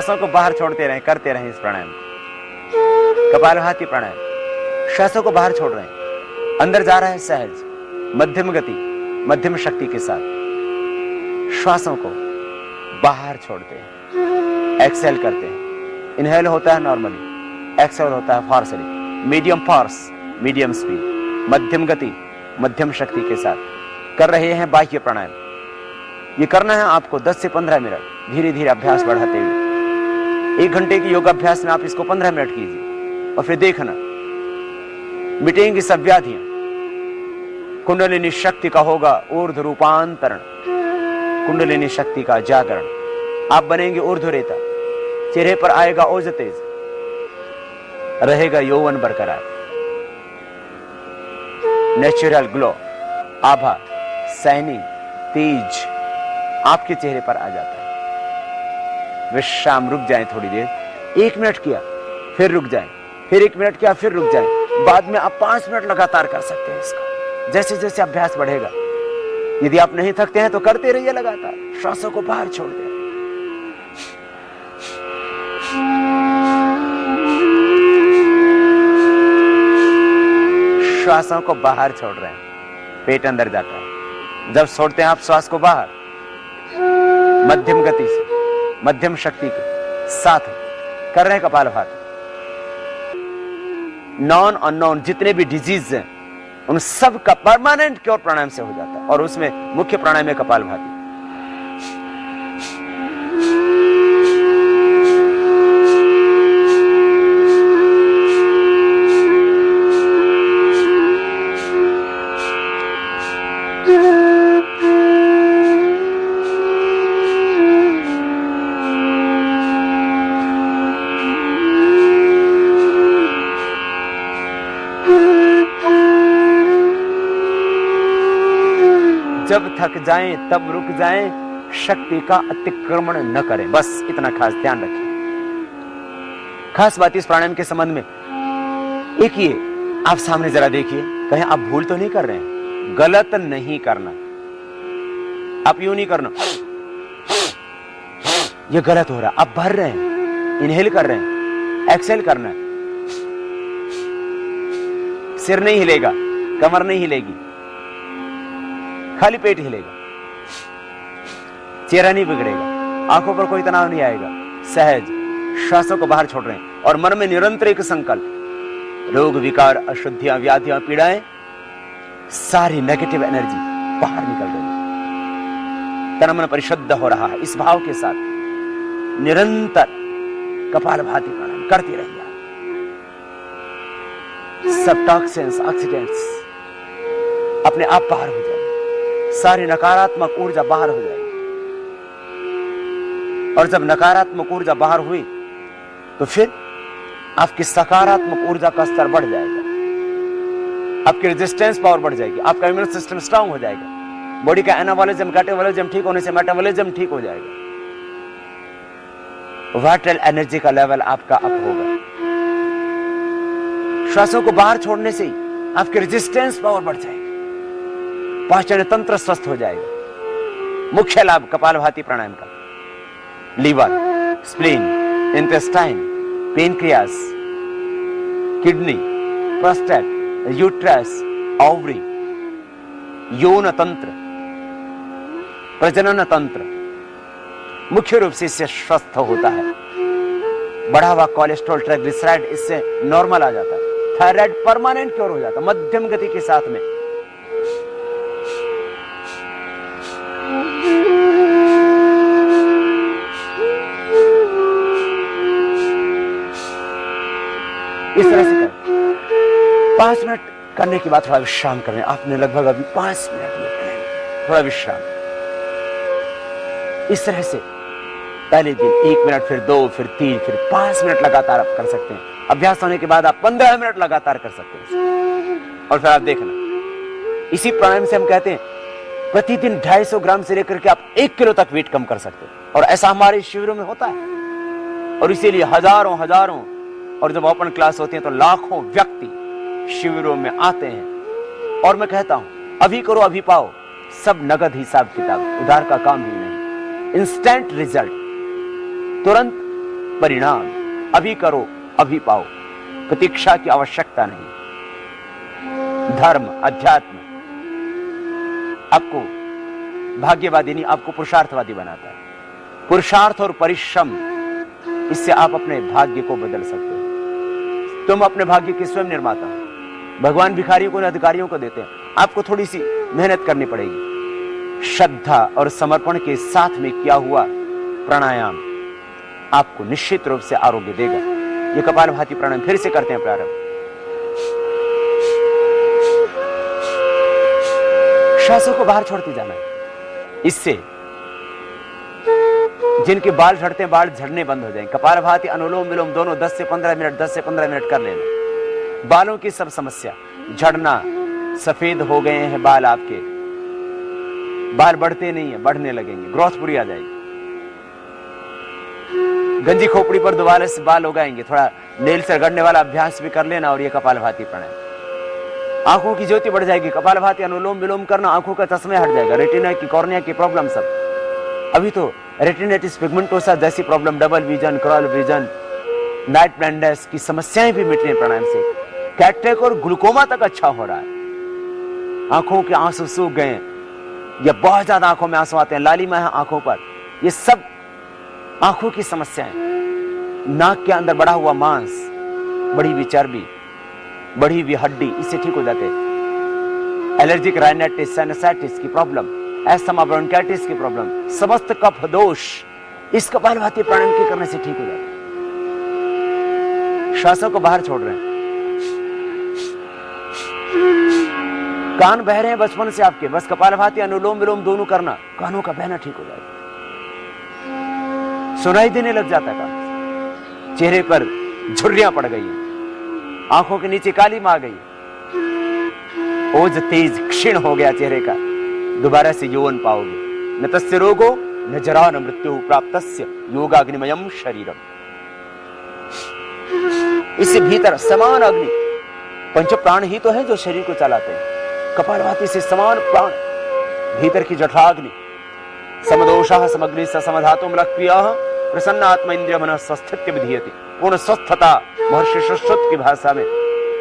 श्वासों को बाहर छोड़ते रहें, करते रहें इस प्राणायाम को। कपालभाति प्राणायाम, श्वासों को बाहर छोड़ रहे हैं, अंदर जा रहा है सहज, मध्यम गति, मध्यम शक्ति के साथ श्वासों को बाहर छोड़ते हैं, एक्सेल करते हैं। इनहेल होता है नॉर्मली, एक्सेल होता है फोर्सली, मीडियम फोर्स, मीडियम स्पीड, मध्यम गति, मध्यम शक्ति के साथ कर रहे हैं बाह्य प्राणायाम। ये करना है आपको 10 से 15 मिनट, धीरे धीरे अभ्यास बढ़ाते हुए। 1 घंटे की योगाभ्यास में आप इसको 15 मिनट कीजिए और फिर देखना मिटेंगी सब व्याधियां। कुंडलिनी शक्ति का होगा ऊर्ध्व रूपांतरण, कुंडलिनी शक्ति का जागरण। आप बनेंगे ऊर्ध्वरेता, चेहरे पर आएगा ओज तेज, रहेगा यौवन बरकरार, नेचुरल ग्लो, आभा, शाइनिंग, तेज आपके चेहरे पर आ जाता है। विश्राम, रुक जाएं थोड़ी देर, 1 मिनट किया फिर रुक जाएं, फिर 1 मिनट किया फिर रुक जाएं। बाद में आप 5 मिनट लगातार कर सकते हैं इसको, जैसे जैसे अभ्यास बढ़ेगा। यदि आप नहीं थकते हैं तो करते रहिए लगातार, श्वासों को बाहर छोड़ दें। श्वासों को बाहर छोड़ रहे हैं, पेट अंदर जाता है। जब छोड़ते हैं आप श्वास को बाहर, मध्यम गति से, मध्यम शक्ति के साथ कर रहे हैं कपालभाति। नॉन अननोन जितने भी डिजीज हैं उन सब का परमानेंट क्योर प्राणायाम से हो जाता है, और उसमें मुख्य प्राणायाम है कपालभाति। जब थक जाएं तब रुक जाएं, शक्ति का अतिक्रमण न करें, बस इतना खास ध्यान रखें। खास बात इस प्राणायाम के संबंध में एक ही है, आप सामने जरा देखिए, कहीं आप भूल तो नहीं कर रहे हैं, गलत नहीं करना। आप यूं नहीं करना, ये गलत हो रहा, आप भर रहे हैं, इनहेल कर रहे हैं, एक्सेल करना है। सिर नहीं हिलेगा, कमर नहीं हिलेगी, खाली पेट हिलेगा, चेहरा नहीं बिगड़ेगा, आंखों पर कोई तनाव नहीं आएगा, सहज श्वासों को बाहर छोड़ रहे हैं। और मन में निरंतर एक संकल्प, रोग विकार, अशुद्धियां, व्याधियां, पीड़ाएं, सारी नेगेटिव एनर्जी बाहर निकल रही है, तन मन परिशुद्ध हो रहा है। इस भाव के साथ निरंतर कपालभाति प्राणायाम करते रहिए। सब टॉक्सिन्स, ऑक्सीडेंट्स अपने आप बाहर हो जाए, सारी नकारात्मक ऊर्जा बाहर हो जाएगी। और जब नकारात्मक ऊर्जा बाहर हुई तो फिर आपकी सकारात्मक ऊर्जा का स्तर बढ़ जाएगा, आपकी रेजिस्टेंस पावर बढ़ जाएगी, आपका इम्यून सिस्टम स्ट्रांग हो जाएगा, बॉडी का एनाबॉलिज्म, कैटाबॉलिज्म ठीक होने से मेटाबॉलिज्म ठीक हो जाएगा, वाइटल एनर्जी का लेवल आपका अप होगा। श्वासों को बाहर छोड़ने से ही आपकी रेजिस्टेंस पावर बढ़ जाएगी, पाचन तंत्र स्वस्थ हो जाएगा। मुख्य लाभ कपालभाति प्राणायाम का, liver, spleen, intestine, pancreas, kidney, prostate, uterus, ovary, यौन तंत्र, प्रजनन तंत्र मुख्य रूप से इससे स्वस्थ होता है। बढ़ा हुआ कोलेस्ट्रॉल, ट्राइग्लिसराइड इससे नॉर्मल आ जाता है। थायराइड परमानेंट क्योर हो जाता है मध्यम गति के साथ में। इस तरह से करें। 5 मिनट करने के बाद थोड़ा विश्राम करें। आपने लगभग अभी 5 मिनट में थोड़ा विश्राम। इस तरह से पहले दिन 1 मिनट, फिर 2, फिर 3, फिर 5 मिनट लगातार आप कर सकते हैं। अभ्यास होने के बाद आप 15 मिनट लगातार कर सकते हैं। और फिर आप देखना, इसी प्राणायाम से हम कहते हैं प्रतिदिन 250 ग्राम से लेकर के आप 1 किलो तक वेट कम कर सकते हैं। और ऐसा हमारे शिविरों में होता है। और इसीलिए हजारों और जब ओपन क्लास होती है तो लाखों व्यक्ति शिविरों में आते हैं। और मैं कहता हूं अभी करो अभी पाओ, सब नगद हिसाब किताब, उधार का काम ही नहीं। इंस्टेंट रिजल्ट, तुरंत परिणाम। अभी करो अभी पाओ, प्रतीक्षा की आवश्यकता नहीं। धर्म अध्यात्म आपको भाग्यवादी नहीं, आपको पुरुषार्थवादी बनाता है। पुरुषार्थ और परिश्रम, इससे आप अपने भाग्य को बदल सकते हो। तुम अपने भाग्य के स्वयं निर्माता हो। भगवान भिखारियों को अधिकारियों को देते हैं, आपको थोड़ी सी मेहनत करनी पड़ेगी। श्रद्धा और समर्पण के साथ में किया हुआ प्राणायाम आपको निश्चित रूप से आरोग्य देगा। ये कपालभाति प्राणायाम फिर से करते हैं प्रारंभ। श्वासों को बाहर छोड़ते जाना है। इससे जिनके बाल झड़ते हैं, बाल झड़ने बंद हो जाएंगे। कपालभाति अनुलोम विलोम दोनों 10 से 15 मिनट कर लेना। बालों की सब समस्या, झड़ना, सफेद हो गए हैं बाल, आपके बाल बढ़ते नहीं है, बढ़ने लगेंगे, ग्रोथ पूरी आ जाएगी। गंजी खोपड़ी पर दोबारा से बाल उगाएंगे, थोड़ा नेल से रगड़ने वाला अभ्यास भी कर लेना। और ये कपालभाति प्राणायाम, आंखों की ज्योति बढ़ जाएगी। कपालभाति अनुलोम विलोम करना, आंखों का चश्मे हट जाएगा। रेटिना की, कॉर्निया की प्रॉब्लम सब, अभी तो रेटिनाइटिस पिगमेंटोसा जैसी problem, double vision, crawl vision, night blindness की समस्याएं भी मिट रही हैं प्राणायाम से। कैटरेक्ट और ग्लूकोमा तक अच्छा हो रहा है। आंखों के आंसू सूख गए या बहुत ज्यादा आंखों में आंसू आते हैं, लालिमा है आंखों पर, ये सब आंखों की समस्याएं। नाक के अंदर बढ़ा हुआ मांस, बढ़ी हुई चर्बी, बढ़ी हुई हड्डी, इससे ठीक हो जाते हैं। एलर्जिक राइनाइटिस, साइनसाइटिस की प्रॉब्लम, एस्थमा ब्रोंकाइटिस की प्रॉब्लम, समस्त कफ दोष इस कपालभाति प्राणायाम के करने से ठीक हो जाते हैं। श्वासों को बाहर छोड़ रहे हैं। कान बह रहे हैं बचपन से आपके, बस कपालभाति अनुलोम विलोम दोनों करना, कानों का बहना ठीक हो जाएगा। सुनाई देने लग जाता है कान, चेहरे पर झुर्रियां पड़ गई हैं, आंखों के नीचे काली आ गई, ओज तेज क्षीण हो गया चेहरे का, दोबारा से यौवन पाओगे। न तस्य रोगो न जरा न मृत्यु प्राप्तस्य योगाग्निमयम शरीरम। इससे भीतर समान अग्नि, पंच प्राण ही तो है जो शरीर को चलाते हैं। कपालभाति से समान प्राण, भीतर की जठराग्नि, समदोषः समग्नि समधातुम लक्रियः प्रसन्न आत्मा इंद्रिय मन स्वस्थित्य विधीयते। पूर्ण स्वस्थता महर्षि सुश्रुत की भाषा में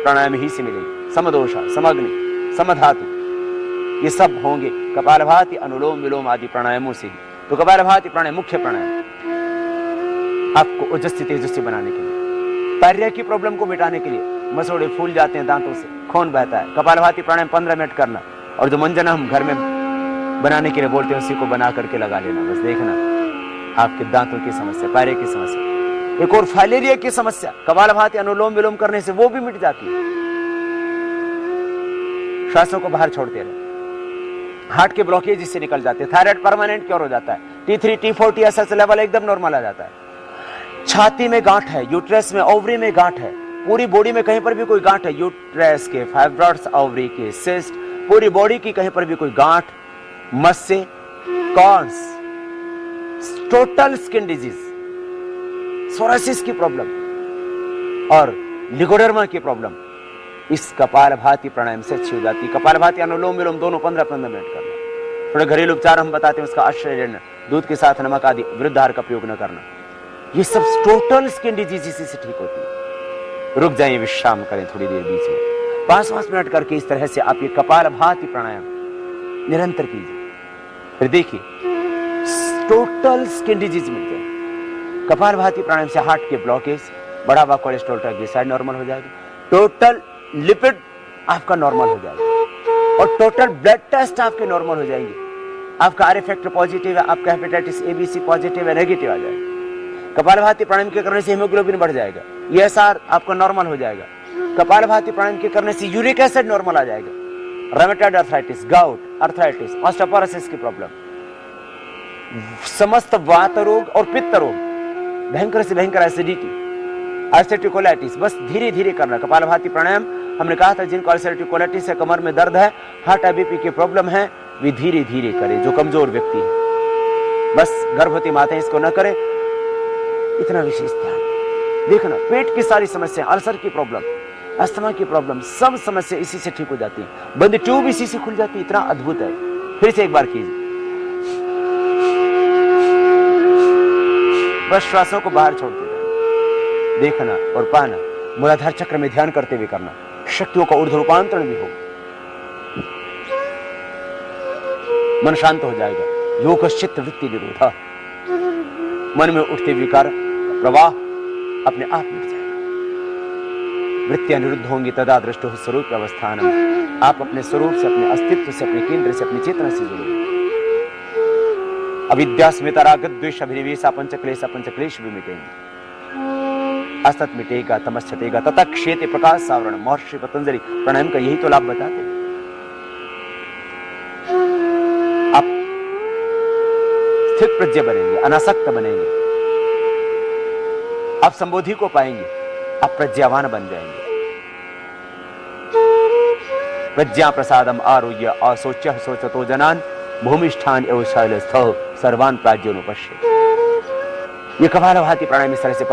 प्राणायाम ही से मिलेगी। समदोषा, समग्नि, समधातु, ये सब होंगे कपालभाति अनुलोम विलोम आदि प्राणायामों से ही। तो कपालभाति प्राणायाम मुख्य प्राणायाम आपको ओजस्वी तेजस्वी बनाने के लिए, पैरिया की प्रॉब्लम को मिटाने के लिए। मसोड़े फूल जाते हैं दांतों से, खून बहता है, कपालभाति प्राणायाम 15 मिनट करना। और जो मंजन हम घर में बनाने के लिए बोलते हैं, उसी को बना करके लगा लेना। बस देखना आपके दांतों की समस्या, पैरे की समस्या, एक और फाइलेरिया की समस्या कपालभाति अनुलोम विलोम करने से वो भी मिट जाती है। श्वासों को बाहर छोड़ते रहे। हार्ट के ब्लॉकेज इससे निकल जाते हैं। थायराइड परमानेंट क्योर हो जाता है। T3 T4 TSH लेवल एकदम नॉर्मल आ जाता है। छाती में गांठ है, यूट्रस में, ओवरी में गांठ है, पूरी बॉडी में कहीं पर भी कोई गांठ है, यूट्रस के, फाइब्रॉइड्स, ओवरी के, सिस्ट, पूरी बॉडी की कहीं पर भी कोई गांठ, मस्से, corns, total skin disease, psoriasis की प्रॉब्लम और लिगोडर्मा की प्रॉब्लम इस कपालभाति प्राणायाम से अच्छी हो जाती है। कपालभाति अनुलोम विलोम दोनों 15-15 मिनट करना। थोड़े घरेलू उपचार हम बताते हैं, उसका आश्रय लेना, दूध के साथ नमक आदि वृद्ध आहार का प्रयोग न करना। ये सब टोटल स्किन डिजीज इसी से ठीक होती है। रुक जाइए, विश्राम करें थोड़ी देर बीच में, 5-5 मिनट करके इस तरह से आप ये कपालभाति प्राणायाम निरंतर कीजिए। फिर देखिए टोटल स्किन डिजीज मिल जाए। कपालभाति प्राणायाम से हार्ट के ब्लॉकेज, बढ़ा हुआ कोलेस्ट्रॉल, ट्राइग्लिसराइड नॉर्मल हो जाएगा, टोटल लिपिड आपका नॉर्मल हो जाएगा और टोटल ब्लड टेस्ट आपके नॉर्मल हो जाएंगे। आपका आर फैक्टर पॉजिटिव है, आपका हेपेटाइटिस ABC पॉजिटिव है, नेगेटिव आ जाएगा। कपालभाति प्राणायाम के करने से हीमोग्लोबिन बढ़ जाएगा, ESR आपका नॉर्मल हो जाएगा। कपालभाति प्राणायाम के करने से यूरिक एसिड नॉर्मल आ जाएगा। Rheumatoid arthritis, gout, arthritis, osteoporosis की प्रॉब्लम, समस्त वात रोग और पित्त रोग, भयंकर से भयंकर एसिडिटी, अल्सरेटिव बस धीरे धीरे करना। कपालभाति प्राणायाम हमने कहा था जिनको अल्सरेटिव है, कमर में दर्द है, हार्ट BP की प्रॉब्लम है, वे धीरे धीरे करें। जो कमजोर व्यक्ति है, बस गर्भवती माताएं इसको न करें, इतना विशेष ध्यान देखना। पेट की सारी समस्या, अल्सर की प्रॉब्लम, अस्थमा की प्रॉब्लम, सब समस्या इसी से ठीक हो जाती है। बंद ट्यूब इसी से खुल जाती है, इतना अद्भुत है। फिर से एक बार कीजिए, बस श्वासों को बाहर छोड़ते जाए। देखना और पाना, मूलाधार चक्र में ध्यान करते हुए करना, शक्तियों का ऊर्ध्व रूपांतरण भी होगा। मन शांत हो जाएगा। योग चित्त वृत्ति निरोधा, मन में उठते विकार प्रवाह अपने आप मिट जाएगा। वृत्तियां निरुद्ध होंगी, तदा दृष्टो स्वरूप अवस्थानम। आप अपने स्वरूप से, अपने अस्तित्व से, अपने केंद्र से, अपनी चेतना से जुड़ेंगे। अविद्या स्मिता राग द्वेष अभिनिवेशा पंचक्लेश पंचक्लेश भी मिटेंगे। असत मिटेगा, तमस छटेगा, तथा क्षेत्र प्रकाश सावरण। महर्षि पतंजलि प्राणायाम का यही तो लाभ बताते हैं। आप स्थित प्रज्ञ बनेंगे, अनासक्त बनेंगे, आप संबोधि को पाएंगे, आप प्रज्ञावान बन जाएंगे। प्रज्ञा प्रसादम आरोग्य असोच्य सोचतो जनान भूमिष्ठान एवं शैलस्थौ सर्वान प्राज्योनुपश्यति। ये कपालभाति प्राणायाम इस तरह से